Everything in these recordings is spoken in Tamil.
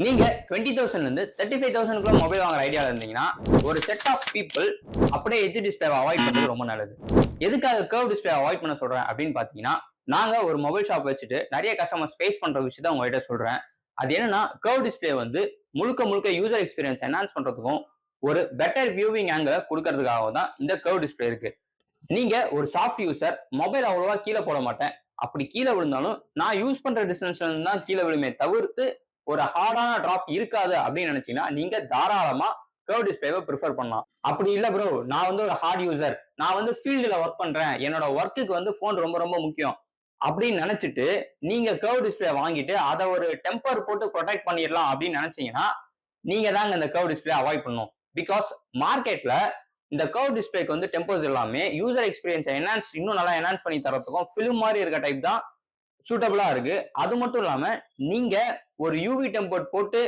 நீங்க 20,000 இருந்து 35,000 மொபைல் வாங்குற ஐடியால இருந்தீங்கன்னா ஒரு செட் ஆஃப் பீப்புள் அப்படியே எட்ஜ் டிஸ்பிளேவை அவாய்ட் பண்றது ரொம்ப நல்லது. எதுக்காக கர்வ் டிஸ்பிளே அவாய்ட் பண்ண சொல்றேன் அப்படின்னு பாத்தீங்கன்னா, நாங்க ஒரு மொபைல் ஷாப் வச்சுட்டு நிறைய கஸ்டமர்ஸ் ஃபேஸ் பண்ற விஷயத்த உங்ககிட்ட சொல்றேன். அது என்னன்னா கர்வ் டிஸ்பிளே வந்து முழுக்க முழுக்க யூசர் எக்ஸ்பீரியன்ஸ் என்ஹான்ஸ் பண்றதுக்கும் ஒரு பெட்டர் வியூவிங் ஆங்கிள் கொடுக்கறதுக்காக தான் இந்த கர்வ் டிஸ்பிளே இருக்கு. நீங்க ஒரு சாஃப்ட் யூசர், மொபைல் அவ்வளவா கீழே போட மாட்டேன், அப்படி கீழே விழுந்தாலும் நான் யூஸ் பண்ற டிஸ்டன்ஸ்ல இருந்து தான் கீழே விழுமே தவிர்த்து ஒரு ஹார்டான டிராப் இருக்காது அப்படின்னு நினைச்சீங்கன்னா நீங்க தாராளமா கர்வ் டிஸ்பிளேவை ப்ரிஃபர் பண்ணலாம். அப்படி இல்ல ப்ரோ, நான் வந்து ஒரு ஹார்ட் யூசர், நான் வந்து ஃபீல்டுல ஒர்க் பண்றேன், என்னோட ஒர்க்குக்கு வந்து போன் ரொம்ப ரொம்ப முக்கியம் அப்படின்னு நினைச்சிட்டு நீங்க கர்வ் டிஸ்பிளே வாங்கிட்டு அதை ஒரு டெம்பர் போட்டு ப்ரொடெக்ட் பண்ணிடலாம் அப்படின்னு நினைச்சீங்கன்னா நீங்க தாங்க இந்த கர்வ் டிஸ்பிளே அவாய்ட் பண்ணணும். பிகாஸ் மார்க்கெட்ல இந்த கர்வ் டிஸ்பிளேக்கு வந்து டெம்பர்ஸ் எல்லாமே யூசர் எக்ஸ்பீரியன்ஸ் இன்னும் நல்லா என்ஹான்ஸ் பண்ணி தரத்துக்கும் ஃபிலிம் மாதிரி இருக்க டைப் தான் சூட்டபிளா இருக்கு. அது மட்டும் இல்லாம நீங்க ஒரு யூவி டெம்பர் போட்டு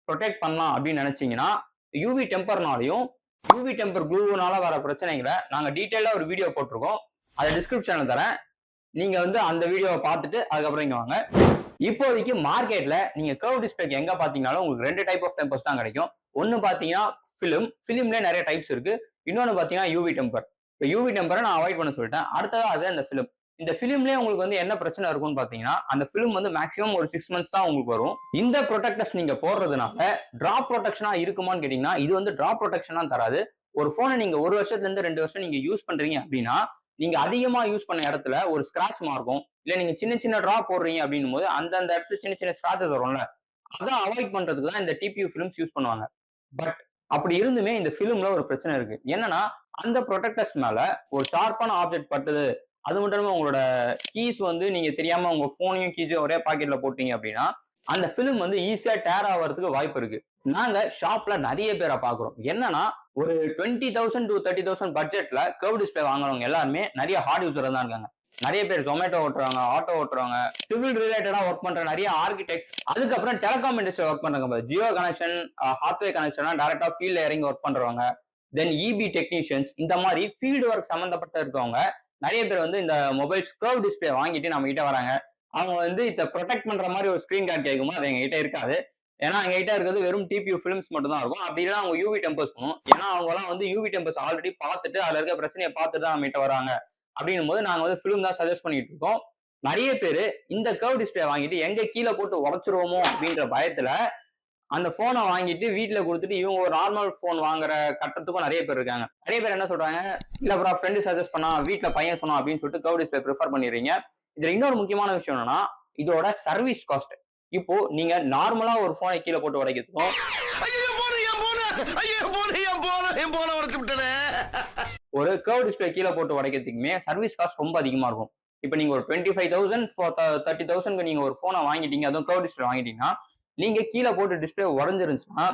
ப்ரொடெக்ட் பண்ணலாம் அப்படின்னு நினைச்சீங்கன்னா யூவி டெம்பர்னாலையும் யூவி டெம்பர் க்ளூனால வர பிரச்சனைகளை நாங்க டீட்டெயிலா ஒரு வீடியோ போட்டிருக்கோம். அதை டிஸ்கிரிப்ஷன்ல தரேன். நீங்க வந்து அந்த வீடியோவை பார்த்துட்டு அதுக்கப்புறம் இங்க வாங்க. இப்போதைக்கு மார்க்கெட்ல நீங்க கர்வ் டிஸ்பிளேக்கு எங்க பாத்தீங்கன்னாலும் உங்களுக்கு ரெண்டு டைப் ஆஃப் டெம்பர்ஸ் தான் கிடைக்கும். ஒன்னு பாத்தீங்கன்னா ஃபிலிம்ல நிறைய டைப்ஸ் இருக்கு. இன்னொன்னு பாத்தீங்கன்னா யூவி டெம்பர். இப்போ யூவி டெம்பரை நான் அவாய்ட் பண்ண சொல்லிட்டேன். அடுத்தது அது அந்த ஃபிலிம். இந்த ஃபிலிம்லயே உங்களுக்கு வந்து என்ன பிரச்சனை இருக்கும்னு பாத்தீங்கன்னா அந்த ஃபிலிம் வந்து மேக்ஸிமம் ஒரு 6 மந்த்ஸ் தான் உங்களுக்கு வரும். இந்த ப்ரொடெக்டர்ஸ் நீங்க போடுறதுனால டிராப் ப்ரொடெக்ஷனா இருக்குமான்னு கேட்டீங்கன்னா இது வந்து டிராப் ப்ரொடெக்ஷனா தராது. ஒரு போனை நீங்க 1 வருஷத்துல இருந்து 2 வருஷம் நீங்க யூஸ் பண்றீங்க அப்படின்னா நீங்க அதிகமா யூஸ் பண்ண இடத்துல ஒரு ஸ்கிராட்ச் மார்க்கும் இல்ல நீங்க சின்ன சின்ன டிராப் போடுறீங்க அப்படின்னும் போது அந்த இடத்துல சின்ன சின்ன ஸ்கிராச்சஸ் வரும்ல, அதை அவாய்ட் பண்றதுக்கு தான் இந்த டிபியூ ஃபிலிம்ஸ் யூஸ் பண்ணுவாங்க. பட் அப்படி இருந்துமே இந்த ஃபிலிம்ல ஒரு பிரச்சனை இருக்கு. என்னன்னா அந்த ப்ரொடெக்டர்ஸ் மேல ஒரு ஷார்ப்பான ஆப்ஜெக்ட் பட்டது, அது மட்டும் இல்லாம உங்களோட கீஸ் வந்து நீங்க தெரியாம உங்க போனையும் கீஸையும் ஒரே பாக்கெட்ல போட்டீங்க அப்படின்னா அந்த பிலிம் வந்து ஈஸியா டேர் ஆகிறதுக்கு வாய்ப்பு இருக்கு. நாங்க ஷாப்ல நிறைய பேரை பாக்குறோம். என்னன்னா ஒரு 20,000 to 30,000 பட்ஜெட்ல கர்வ் டிஸ்பிளே வாங்குறவங்க எல்லாருமே நிறைய ஹார்ட் யூசர் தான் இருக்காங்க. நிறைய பேர் ஜொமேட்டோ ஓட்டுறாங்க, ஆட்டோ ஓட்டுறாங்க, சிவில் ரிலேட்டடா ஒர்க் பண்ற நிறைய ஆர்கிடெக்ட்ஸ், அதுக்கப்புறம் டெலிகாம் இண்டஸ்ட்ரி ஒர்க் பண்றாங்க. ஜியோ கனெக்ஷன், ஹாத்வே கனெக்ஷன் டைரக்டா ஃபீல்ட்ல இறங்கி ஒர்க் பண்றவங்க, தென் இபி டெக்னீஷியன்ஸ், இந்த மாதிரி ஃபீல்டு ஒர்க் சம்பந்தப்பட்ட இருக்கவங்க நிறைய பேர் வந்து இந்த மொபைல்ஸ் கர்வ் டிஸ்பிளே வாங்கிட்டு நம்ம கிட்ட வராங்க. அவங்க வந்து இதை ப்ரொடெக்ட் பண்ற மாதிரி ஒரு ஸ்கிரீன் கார்டு கேட்கும்போது அது எங்க கிட்ட இருக்காது. ஏன்னா எங்க கிட்ட இருக்கிறது வெறும் டிபியூ ஃபிலிம்ஸ் மட்டும் தான் இருக்கும். அப்படி இல்லைன்னா அவங்க யூவி டெம்பர்ஸ் பண்ணும். ஏன்னா அவங்க எல்லாம் வந்து யூவி டெம்பர்ஸ் ஆல்ரெடி பார்த்துட்டு அதுல இருக்க பிரச்சனையை பார்த்துட்டு தான் நம்ம கிட்ட வராங்க. அப்படின்னும் போது நாங்க வந்து ஃபிலிம் தான் சஜஸ்ட் பண்ணிட்டு இருக்கோம். நிறைய பேர் இந்த கர்வ் டிஸ்பிளே வாங்கிட்டு எங்க கீழே போட்டு உடைச்சிருவோமோ அப்படின்ற பயத்துல அந்த போனை வாங்கிட்டு வீட்டுல கொடுத்துட்டு இவங்க ஒரு நார்மல் போன் வாங்குற கட்டத்துக்கும் நிறைய பேர் இருக்காங்க. நிறைய பேர் என்ன சொல்றாங்க, இல்ல ப்ரோ ஃப்ரெண்டு சஜஸ்ட் பண்ணா, வீட்டுல பையன் சொன்னா அப்படின்னு சொல்லிட்டு கர்வ் டிஸ்பிளே ப்ரிஃபர் பண்ணிடுறீங்க. இதுல இன்னொரு முக்கியமான விஷயம் என்னன்னா இதோட சர்வீஸ் காஸ்ட். இப்போ நீங்க நார்மலா ஒரு போனை கீழே போட்டு உடைக்கிறதுக்கும் ஒரு கர்வ் டிஸ்பிளே கீழே போட்டு உடைக்கிறதுக்குமே சர்வீஸ் காஸ்ட் ரொம்ப அதிகமா இருக்கும். இப்போ நீங்க ஒரு 25,000 30,000 நீங்க ஒரு போனை வாங்கிட்டீங்க, அதுவும் கர்வ் டிஸ்பிளே வாங்கிட்டீங்கன்னா நீங்க கீழே போட்டு டிஸ்பிளே உடஞ்சிருந்துச்சுன்னா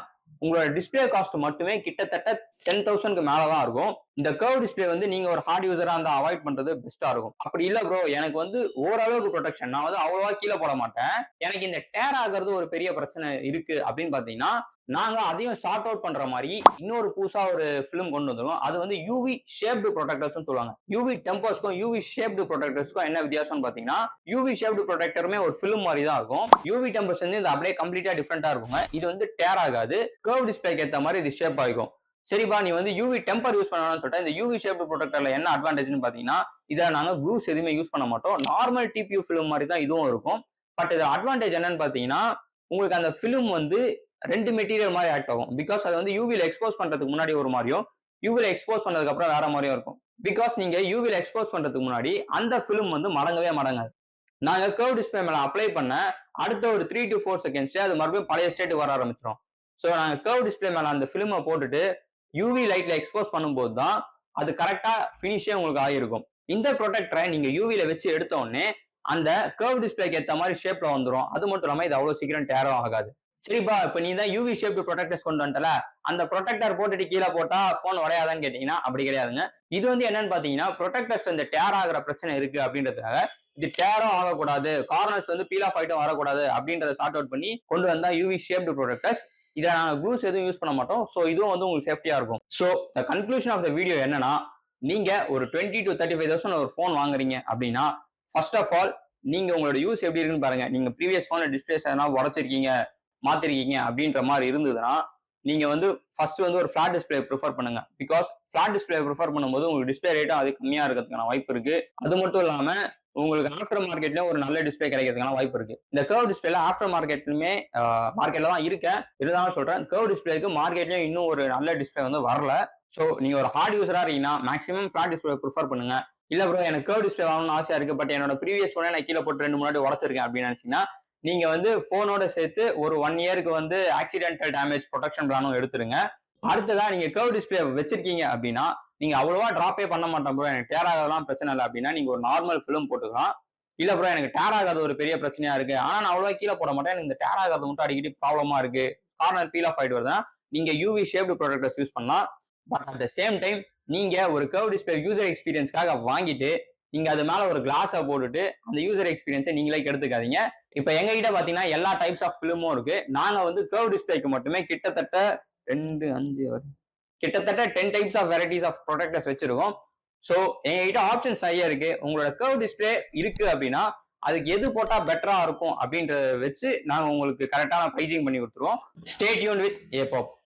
உங்களோட டிஸ்பிளே காஸ்ட் மட்டுமே கிட்டத்தட்ட 10,000 மேலதான் இருக்கும். இந்த கர்வ் டிஸ்பிளே வந்து நீங்க ஒரு ஹார்ட் யூசரா இருந்தா அவாய்ட் பண்றது பெஸ்டா இருக்கும். அப்படி இல்ல ப்ரோ, எனக்கு வந்து ஓரளவுக்கு ப்ரொடெக்ஷன், நான் வந்து அவ்வளவா கீழே போட மாட்டேன், எனக்கு இந்த டேர் ஆகிறது ஒரு பெரிய பிரச்சனை இருக்கு அப்படின்னு பாத்தீங்கன்னா நாங்க அதையும் ஷார்ட் அவுட் பண்ற மாதிரி இன்னொரு புதுசா ஒரு பிலிம் கொண்டு வந்துடும். அது வந்து யூவி ஷேப்டு ப்ரொடெக்டர்ஸ் சொல்லுவாங்க. யூவி டெம்பர்ஸ்க்கும் யூவி ஷேப்டு ப்ரொடெக்டர்ஸ்க்கும் என்ன வித்தியாசம் பாத்தீங்கன்னா யூவி ஷேப்டு ப்ரொடெக்டருமே ஒரு பிலிம் மாதிரி தான் இருக்கும். யூவி டெம்பர்ஸ் வந்து இது அப்படியே கம்ப்ளீட்டா டிஃபரெண்டா இருக்குங்க. இது வந்து டேர் ஆகாது, கர்வ் டிஸ்பிளேக்கு ஏற்ற மாதிரி இது ஷேப் ஆகும். சரிப்பா, நீ வந்து யூவி டெம்பர் யூஸ் பண்ணணும்னு சொல்லிட்டு இந்த யூவி ஷேப்டு ப்ரொடெக்டர்ல என்ன அட்வான்டேஜ்னு பாத்தீங்கன்னா இதை நாங்க க்ளூஸ் எதுவுமே யூஸ் பண்ண மாட்டோம். நார்மல் டிபியூ பிலிம் மாதிரி தான் இதுவும் இருக்கும். பட் இது அட்வான்டேஜ் என்னன்னு பாத்தீங்கன்னா உங்களுக்கு அந்த பிலிம் வந்து ரெண்டு மெட்டீரியல் மாதிரி ஆக்ட் ஆகும். பிகாஸ் அது வந்து யூவில எக்ஸ்போஸ் பண்றதுக்கு முன்னாடி ஒரு மாதிரியும் யூவில எக்ஸ்போஸ் பண்ணதுக்கு அப்புறம் வேற மாதிரியும் இருக்கும். பிகாஸ் நீங்க யூவில எக்ஸ்போஸ் பண்றதுக்கு முன்னாடி அந்த பிலிம் வந்து மடங்கவே மடங்காது. நாங்க கர்வ் டிஸ்பிளே மேல அப்ளை பண்ண அடுத்த ஒரு 3 to 4 செகண்ட்ஸ்ல அது மறுபடியும் பழைய ஸ்டேட்டுக்கு வர ஆரம்பிச்சிடும். ஸோ நாங்க கர்வ் டிஸ்பிளே மேல அந்த பிலிமை போட்டுட்டு யூவி லைட்ல எக்ஸ்போஸ் பண்ணும்போது தான் அது கரெக்டா பினிஷே உங்களுக்கு ஆகிருக்கும். இந்த ப்ரொடெக்டரை நீங்க யூவில வச்சு எடுத்த உடனே அந்த கர்வ் டிஸ்பிளேக்கு ஏற்ற மாதிரி ஷேப்ல வந்துடும். அது மட்டும் இல்லாம இது அவ்வளவு சீக்கிரம் டேரும் ஆகாது. சரிப்பா, இப்ப நீ தான் யூவி ஷேப்டு ப்ரொடெக்டர்ஸ் கொண்டு வந்துட்டல, அந்த ப்ரொடெக்டர் போட்டுட்டு கீழே போட்டா போன் உடையாதான்னு கேட்டீங்கன்னா அப்படி கிடையாதுங்க. இது வந்து என்னன்னு பாத்தீங்கன்னா ப்ரொடெக்டர்ஸ் இந்த டேர் ஆகிற பிரச்சனை இருக்கு அப்படின்றதுக்காக இது டேரும் ஆகக்கூடாது, கார்னர்ஸ் வந்து பீல் ஆஃப் ஆயிட்டும் வரக்கூடாது அப்படின்றத சார்ட் அவுட் பண்ணி கொண்டு வந்தா யூவி ஷேப்டு ப்ரொடெக்டர்ஸ். இதை நாங்க க்ளூஸ் எதுவும் யூஸ் பண்ண மாட்டோம். ஸோ இதுவும் வந்து உங்களுக்கு சேஃப்டியா இருக்கும். So the conclusion of the video என்னன்னா, நீங்க ஒரு 20 to 35,000 ஒரு போன் வாங்குறீங்க அப்படின்னா ஃபர்ஸ்ட் ஆஃப் ஆல் நீங்க உங்களோட யூஸ் எப்படி இருக்குன்னு பாருங்க. நீங்க ப்ரீவியஸ் போன்ல டிஸ்பிளேஸ் எதனா உடச்சிருக்கீங்க, மாத்திருக்கீங்க அப்படின்ற மாதிரி இருந்ததுன்னா நீங்க வந்து ஃபர்ஸ்ட் வந்து ஒரு ஃபிளாட் டிஸ்பிளே ப்ரிஃபர் பண்ணுங்க. பிகாஸ் ஃபிளாட் டிஸ்பிளே ப்ரிஃபர் பண்ணும்போது உங்களுக்கு டிஸ்பிளே ரேட்டும் அது கம்மியா இருக்கிறதுக்கான வாய்ப்பு இருக்கு. அது மட்டும் இல்லாம உங்களுக்கு ஆஃப்டர் மார்க்கெட்லயும் ஒரு நல்ல டிஸ்பிளே கிடைக்கிறதுக்கான வாய்ப்பு இருக்கு. இந்த கர்வ் டிஸ்பிளேல ஆஃப்டர் மார்க்கெட்லுமே மார்க்கெட்ல தான் இருக்கேன். இருந்தாலும் சொல்றேன், கர்வ் டிஸ்பிளேக்கு மார்க்கெட்லயும் இன்னும் ஒரு நல்ல டிஸ்பிளே வந்து வரல. ஸோ நீங்க ஒரு ஹார்ட் யூசரா இருக்கீங்கன்னா மேக்ஸிமம் ஃபிளாட் டிஸ்பிளே ப்ரிஃபர் பண்ணுங்க. இல்ல ப்ரோ எனக்கு கர்வ் டிஸ்பிளே வாங்கணும்னு ஆசையா இருக்கு, பட் என்னோட ப்ரீவியஸ் ஃபோனே நான் கீழே போட்டு 2 முன்னாடி உடச்சிருக்கேன் அப்படின்னு நினைச்சீங்கன்னா நீங்க வந்து போனோட சேர்த்து ஒரு 1 இயருக்கு வந்து ஆக்சிடென்டல் டேமேஜ் ப்ரொடெக்ஷன் பிளானும் எடுத்துருங்க. அடுத்ததா நீங்க கர்வ் டிஸ்பிளே வச்சிருக்கீங்க அப்படின்னா நீங்க அவ்வளவா டிராப்பே பண்ண மாட்டோம் ப்ரோ, எனக்கு டேர் ஆகலாம் பிரச்சனை இல்லை அப்படின்னா நீங்க ஒரு நார்மல் ஃபிலிம் போட்டுக்கலாம். இல்ல ப்ரோ எனக்கு டேர் ஆகாத ஒரு பெரிய பிரச்சனையா இருக்கு, ஆனா நான் அவ்வளவா கீழே போட மாட்டேன், எனக்கு இந்த டேர் ஆகாத மட்டும் அடிக்கடி ப்ராப்ளமா இருக்கு, கார்னர் பீல் ஆஃப் ஆயிட்டு வருதுன்னா நீங்க யூவி ஷேப்டு ப்ரொடக்டர்ஸ் யூஸ் பண்ணலாம். But at the same time நீங்க ஒரு கர்வ் டிஸ்பிளே யூசர் எக்ஸ்பீரியன்ஸ்க்காக வாங்கிட்டு நீங்க அது மேல ஒரு கிளாஸை போட்டுட்டு அந்த யூசர் எக்ஸ்பீரியன்ஸை நீங்களே கெடுத்துக்காதீங்க. இப்ப எங்க கிட்ட பாத்தீங்கன்னா எல்லா டைப்ஸ் ஆஃப் பிலிமும் இருக்கு. நாங்க வந்து கர்வ் டிஸ்பிளேக்கு மட்டுமே கிட்டத்தட்ட 2 5 கிட்டத்தட்ட 10 types of varieties of protectors வச்சிருக்கோம். ஸோ எங்ககிட்ட ஆப்ஷன்ஸ் நிறைய இருக்கு. உங்களோட கர்வ் டிஸ்பிளே இருக்கு அப்படின்னா அதுக்கு எது போட்டா பெட்டரா இருக்கும் அப்படின்றத வச்சு நாங்க உங்களுக்கு கரெக்டான பிரைசிங் பண்ணி கொடுத்துருவோம். Stay tune with ஏபாப்.